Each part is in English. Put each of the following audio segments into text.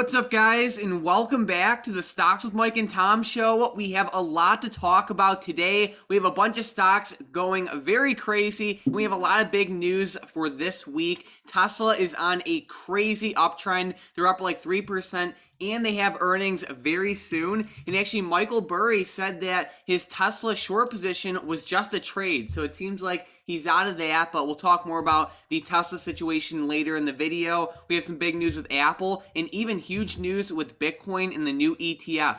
What's up, guys, and welcome back to the Stocks with Mike and Tom show. We have a lot to talk about today. We have a bunch of stocks going very crazy. We have a lot of big news for this week. Tesla is on a crazy uptrend. They're up like 3%. And they have earnings very soon. And actually, Michael Burry said that his Tesla short position was just a trade. So it seems like he's out of that, but we'll talk more about the Tesla situation later in the video. We have some big news with Apple and even huge news with Bitcoin and the new ETF.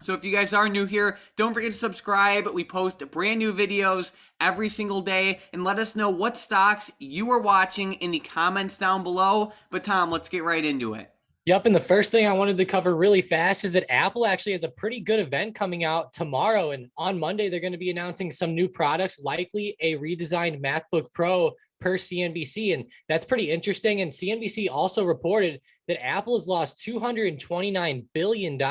So if you guys are new here, don't forget to subscribe. We post brand new videos every single day, and let us know what stocks you are watching in the comments down below. But Tom, let's get right into it. Yep. And the first thing I wanted to cover really fast is that Apple actually has a pretty good event coming out tomorrow. And on Monday, they're going to be announcing some new products, likely a redesigned MacBook Pro per CNBC. And that's pretty interesting. And CNBC also reported that Apple has lost $229 billion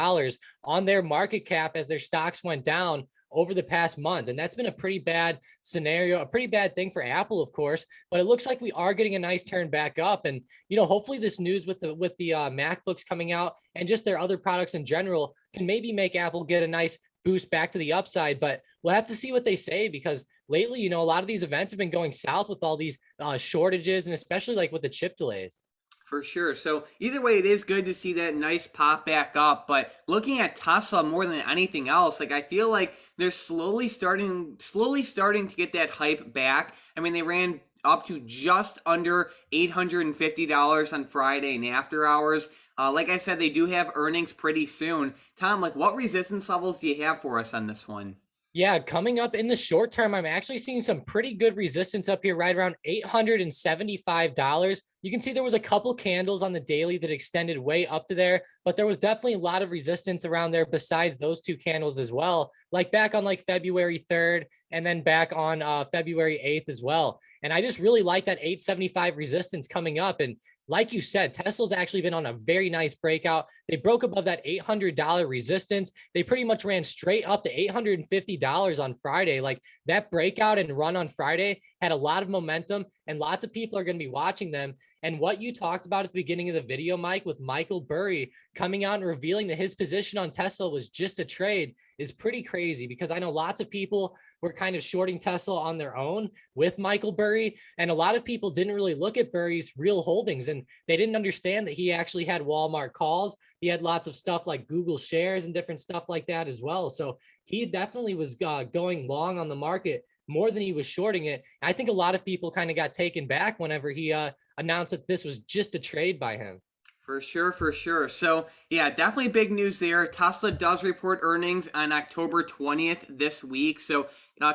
on their market cap as their stocks went down over the past month. And that's been a pretty bad scenario, a pretty bad thing for Apple, of course, but it looks like we are getting a nice turn back up. And, hopefully this news with the MacBooks coming out and just their other products in general can maybe make Apple get a nice boost back to the upside, but we'll have to see what they say because lately, a lot of these events have been going south with all these shortages and especially like with the chip delays. For sure. So either way, it is good to see that nice pop back up. But looking at Tesla more than anything else, I feel like they're slowly starting to get that hype back. I mean, they ran up to just under $850 on Friday and after hours. Like I said, they do have earnings pretty soon. Tom, what resistance levels do you have for us on this one? Yeah, coming up in the short term, I'm actually seeing some pretty good resistance up here, right around $875. You can see there was a couple candles on the daily that extended way up to there, but there was definitely a lot of resistance around there besides those two candles as well, like back on February 3rd and then back on February 8th as well. And I just really like that 875 resistance coming up. And like you said, Tesla's actually been on a very nice breakout. They broke above that $800 resistance. They pretty much ran straight up to $850 on Friday. Like that breakout and run on Friday had a lot of momentum and lots of people are going to be watching them. And what you talked about at the beginning of the video, Mike, with Michael Burry coming out and revealing that his position on Tesla was just a trade is pretty crazy because I know lots of people were kind of shorting Tesla on their own with Michael Burry. And a lot of people didn't really look at Burry's real holdings and they didn't understand that he actually had Walmart calls. He had lots of stuff like Google shares and different stuff like that as well. So he definitely was going long on the market more than he was shorting it. I think a lot of people kind of got taken back whenever he announced that this was just a trade by him. For sure, for sure. So, yeah, definitely big news there. Tesla does report earnings on October 20th this week. So,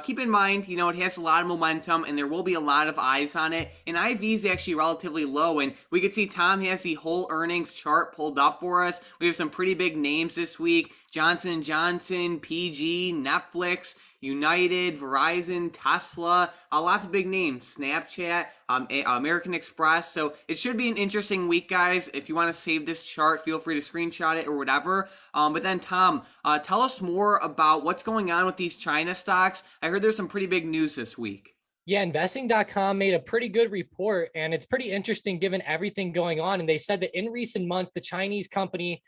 keep in mind, it has a lot of momentum and there will be a lot of eyes on it. And IV is actually relatively low. And we can see Tom has the whole earnings chart pulled up for us. We have some pretty big names this week. Johnson & Johnson, PG, Netflix, United, Verizon, Tesla, lots of big names, Snapchat, American Express. So it should be an interesting week, guys. If you want to save this chart, feel free to screenshot it or whatever. But then, Tom, tell us more about what's going on with these China stocks. I heard there's some pretty big news this week. Yeah, investing.com made a pretty good report, and it's pretty interesting given everything going on. And they said that in recent months, the Chinese company,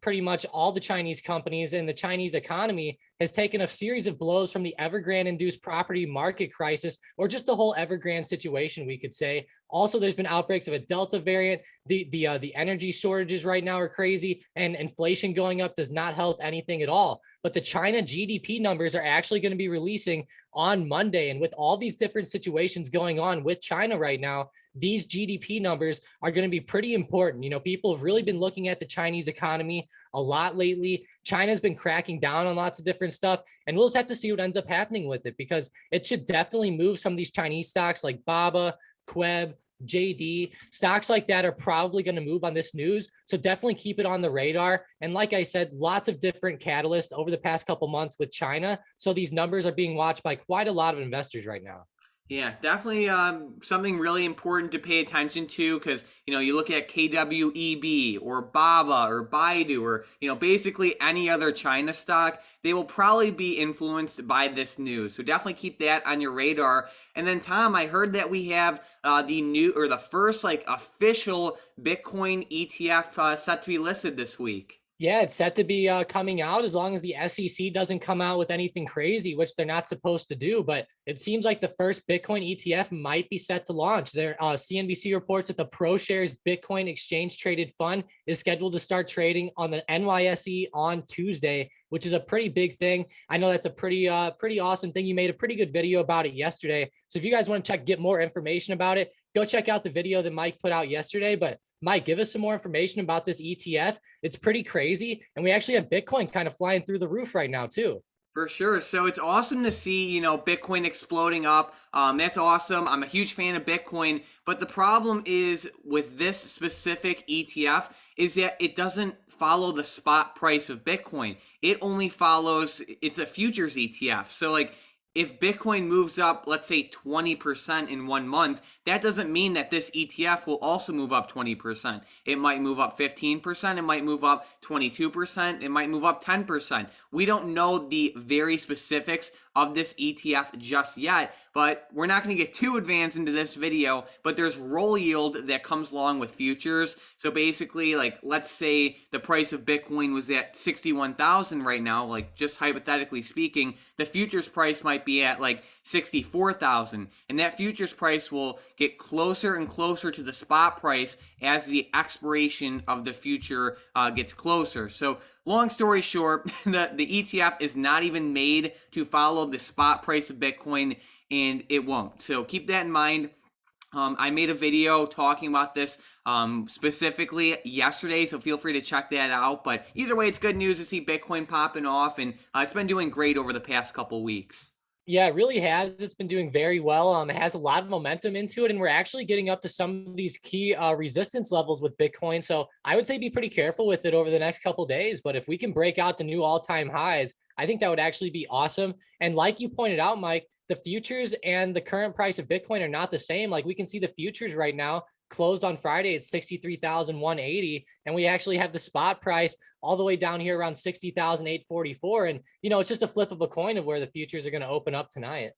pretty much all the Chinese companies in the Chinese economy has taken a series of blows from the Evergrande-induced property market crisis, or just the whole Evergrande situation, we could say. Also, there's been outbreaks of a Delta variant. The energy shortages right now are crazy, and inflation going up does not help anything at all. But the China GDP numbers are actually going to be releasing on Monday. And with all these different situations going on with China right now, these GDP numbers are going to be pretty important. People have really been looking at the Chinese economy a lot lately. China's been cracking down on lots of different stuff, and we'll just have to see what ends up happening with it because it should definitely move some of these Chinese stocks like BABA, Queb, JD. Stocks like that are probably going to move on this news. So definitely keep it on the radar. And like I said, lots of different catalysts over the past couple months with China. So these numbers are being watched by quite a lot of investors right now. Yeah, definitely something really important to pay attention to because, you look at KWEB or BABA or Baidu or, basically any other China stock, they will probably be influenced by this news. So definitely keep that on your radar. And then, Tom, I heard that we have the first like official Bitcoin ETF set to be listed this week. Yeah, it's set to be coming out as long as the SEC doesn't come out with anything crazy, which they're not supposed to do. But it seems like the first Bitcoin ETF might be set to launch. Their CNBC reports that the ProShares Bitcoin Exchange Traded Fund is scheduled to start trading on the NYSE on Tuesday, which is a pretty big thing. I know that's a pretty awesome thing. You made a pretty good video about it yesterday. So if you guys want to get more information about it, go check out the video that Mike put out yesterday. But Mike, give us some more information about this ETF. It's pretty crazy. And we actually have Bitcoin kind of flying through the roof right now, too. For sure. So it's awesome to see, Bitcoin exploding up. That's awesome. I'm a huge fan of Bitcoin. But the problem is with this specific ETF is that it doesn't follow the spot price of Bitcoin. It only follows, it's a futures ETF. So like if Bitcoin moves up, let's say 20% in 1 month, that doesn't mean that this ETF will also move up 20%. It might move up 15%, it might move up 22%, it might move up 10%. We don't know the very specifics of this ETF just yet, but we're not going to get too advanced into this video, but there's roll yield that comes along with futures. So basically, like, let's say the price of Bitcoin was at 61,000 right now, like just hypothetically speaking, the futures price might be at like 64,000, and that futures price will get closer and closer to the spot price as the expiration of the future gets closer. So long story short, the ETF is not even made to follow the spot price of Bitcoin, and it won't. So keep that in mind. I made a video talking about this specifically yesterday, so feel free to check that out. But either way, it's good news to see Bitcoin popping off, and it's been doing great over the past couple weeks. Yeah, it really has. It's been doing very well. It has a lot of momentum into it, and we're actually getting up to some of these key resistance levels with Bitcoin. So I would say be pretty careful with it over the next couple days. But if we can break out the new all-time highs, I think that would actually be awesome. And like you pointed out, Mike, the futures and the current price of Bitcoin are not the same. Like we can see the futures right now closed on Friday at 63,180, and we actually have the spot price all the way down here around 60,844. And, it's just a flip of a coin of where the futures are going to open up tonight.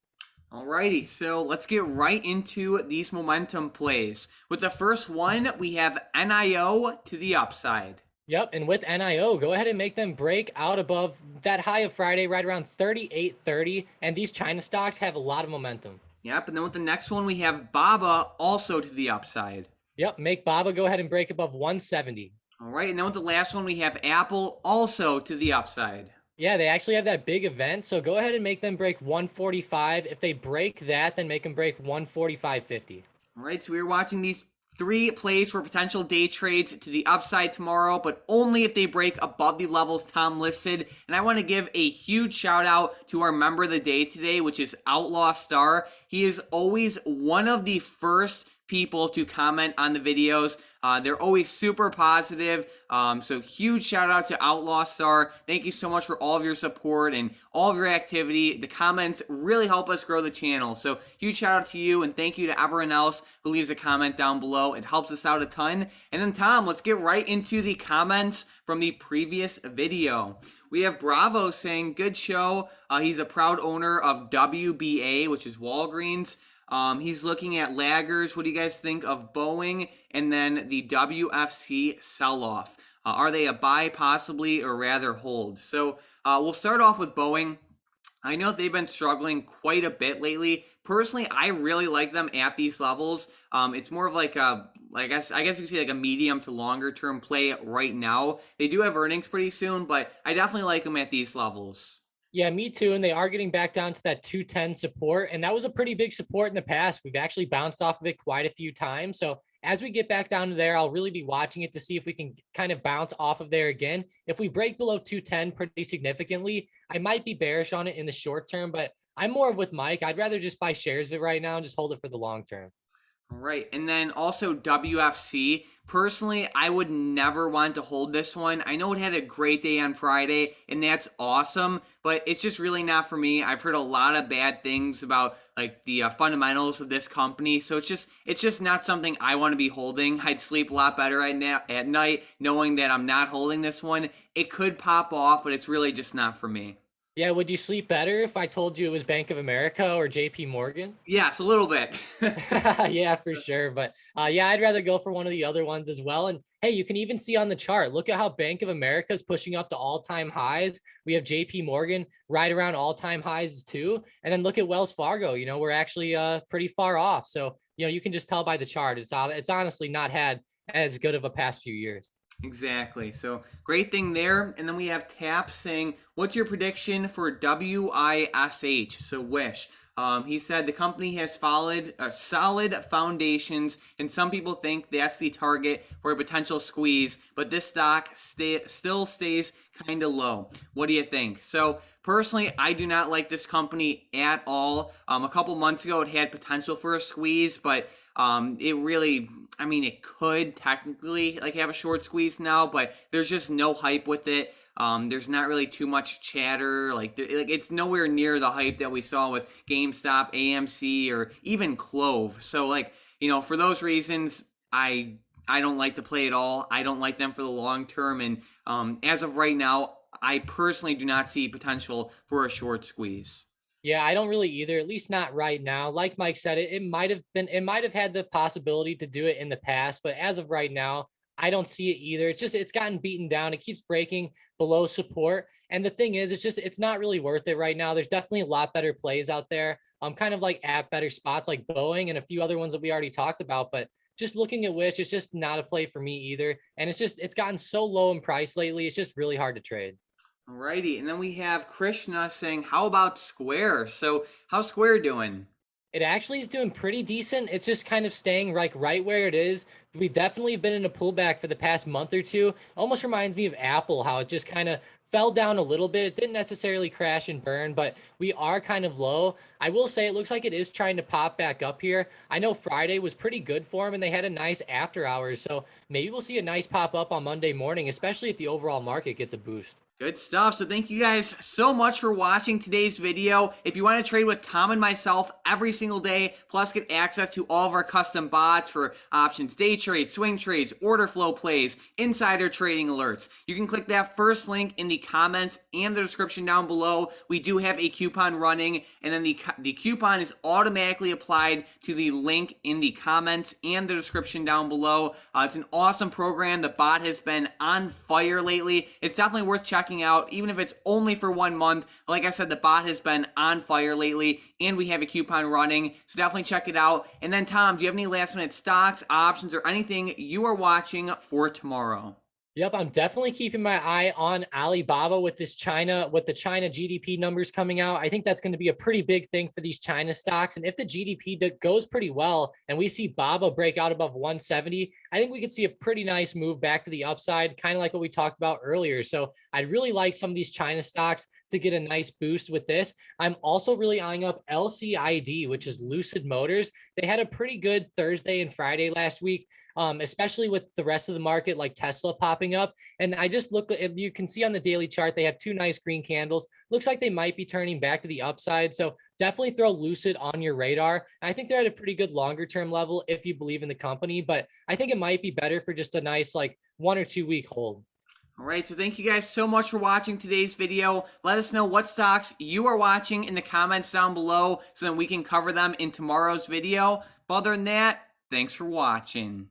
Alrighty, so let's get right into these momentum plays. With the first one, we have NIO to the upside. Yep. And with NIO, go ahead and make them break out above that high of Friday, right around 38.30. And these China stocks have a lot of momentum. Yep, and then with the next one, we have BABA also to the upside. Yep. Make BABA go ahead and break above 170. All right, and then with the last one, we have Apple also to the upside. Yeah, they actually have that big event. So go ahead and make them break 145. If they break that, then make them break 145.50. All right, so we're watching these three plays for potential day trades to the upside tomorrow, but only if they break above the levels Tom listed. And I want to give a huge shout out to our member of the day today, which is Outlaw Star. He is always one of the first people to comment on the videos. They're always super positive. So huge shout out to Outlaw Star. Thank you so much for all of your support and all of your activity. The comments really help us grow the channel. So huge shout out to you, and thank you to everyone else who leaves a comment down below. It helps us out a ton. And then Tom, let's get right into the comments from the previous video. We have Bravo saying, good show. He's a proud owner of WBA, which is Walgreens. He's looking at laggers. What do you guys think of Boeing and then the WFC sell-off? Are they a buy possibly, or rather hold? So we'll start off with Boeing. I know they've been struggling quite a bit lately. Personally, I really like them at these levels. It's more of like a, I guess you could say like a medium to longer term play right now. They do have earnings pretty soon, but I definitely like them at these levels. Yeah, me too. And they are getting back down to that 210 support. And that was a pretty big support in the past. We've actually bounced off of it quite a few times. So as we get back down to there, I'll really be watching it to see if we can kind of bounce off of there again. If we break below 210 pretty significantly, I might be bearish on it in the short term, but I'm more of with Mike. I'd rather just buy shares of it right now and just hold it for the long term. All right. And then also WFC. Personally, I would never want to hold this one. I know it had a great day on Friday, and that's awesome, but it's just really not for me. I've heard a lot of bad things about like the fundamentals of this company, so it's just not something I want to be holding. I'd sleep a lot better at night knowing that I'm not holding this one. It could pop off, but it's really just not for me. Yeah, would you sleep better if I told you it was Bank of America or JP Morgan? Yes, a little bit. Yeah, for sure. But yeah, I'd rather go for one of the other ones as well. And hey, you can even see on the chart, look at how Bank of America is pushing up to all-time highs. We have JP Morgan right around all-time highs too. And then look at Wells Fargo, we're actually pretty far off. So, you can just tell by the chart. It's honestly not had as good of a past few years. Exactly. So great thing there. And then we have Tap saying, what's your prediction for WISH? So Wish. He said the company has solid foundations, and some people think that's the target for a potential squeeze, but this stock still stays kind of low. What do you think? So personally, I do not like this company at all. A couple months ago, it had potential for a squeeze, but it really, I mean, it could technically like have a short squeeze now, but there's just no hype with it. There's not really too much chatter. Like it's nowhere near the hype that we saw with GameStop, AMC, or even Clove. So for those reasons, I don't like to play at all. I don't like them for the long term, and as of right now, I personally do not see potential for a short squeeze. Yeah, I don't really either, at least not right now. Like Mike said, it might have had the possibility to do it in the past, but as of right now, I don't see it either. It's gotten beaten down. It keeps breaking below support. And the thing is, it's not really worth it right now. There's definitely a lot better plays out there. Kind of like at better spots like Boeing and a few other ones that we already talked about, but just looking at which it's just not a play for me either. And it's gotten so low in price lately. It's just really hard to trade. Alrighty, and then we have Krishna saying, "How about Square?" So, how's Square doing? It actually is doing pretty decent. It's just kind of staying like right where it is. We've definitely been in a pullback for the past month or two. Almost reminds me of Apple, how it just kind of fell down a little bit. It didn't necessarily crash and burn, but we are kind of low. I will say it looks like it is trying to pop back up here. I know Friday was pretty good for them and they had a nice after hours. So maybe we'll see a nice pop up on Monday morning, especially if the overall market gets a boost. Good stuff. So thank you guys so much for watching today's video. If you want to trade with Tom and myself every single day, plus get access to all of our custom bots for options, day trades, swing trades, order flow plays, insider trading alerts, you can click that first link in the comments and the description down below. We do have a coupon running, and then the coupon is automatically applied to the link in the comments and the description down below. It's an awesome program. The bot has been on fire lately. It's definitely worth checking out, even if it's only for 1 month. Like I said, the bot has been on fire lately, and we have a coupon running, so definitely check it out. And then, Tom, do you have any last minute stocks, options, or anything you are watching for tomorrow? Yep, I'm definitely keeping my eye on Alibaba with the China GDP numbers coming out. I think that's going to be a pretty big thing for these China stocks. And if the GDP goes pretty well and we see Baba break out above 170, I think we could see a pretty nice move back to the upside, kind of like what we talked about earlier. So I'd really like some of these China stocks to get a nice boost with this. I'm also really eyeing up LCID, which is Lucid Motors. They had a pretty good Thursday and Friday last week. Especially with the rest of the market like Tesla popping up. And I just look, if you can see on the daily chart, they have two nice green candles. Looks like they might be turning back to the upside. So definitely throw Lucid on your radar. I think they're at a pretty good longer term level if you believe in the company, but I think it might be better for just a nice like 1 or 2 week hold. All right, so thank you guys so much for watching today's video. Let us know what stocks you are watching in the comments down below so that we can cover them in tomorrow's video. But other than that, thanks for watching.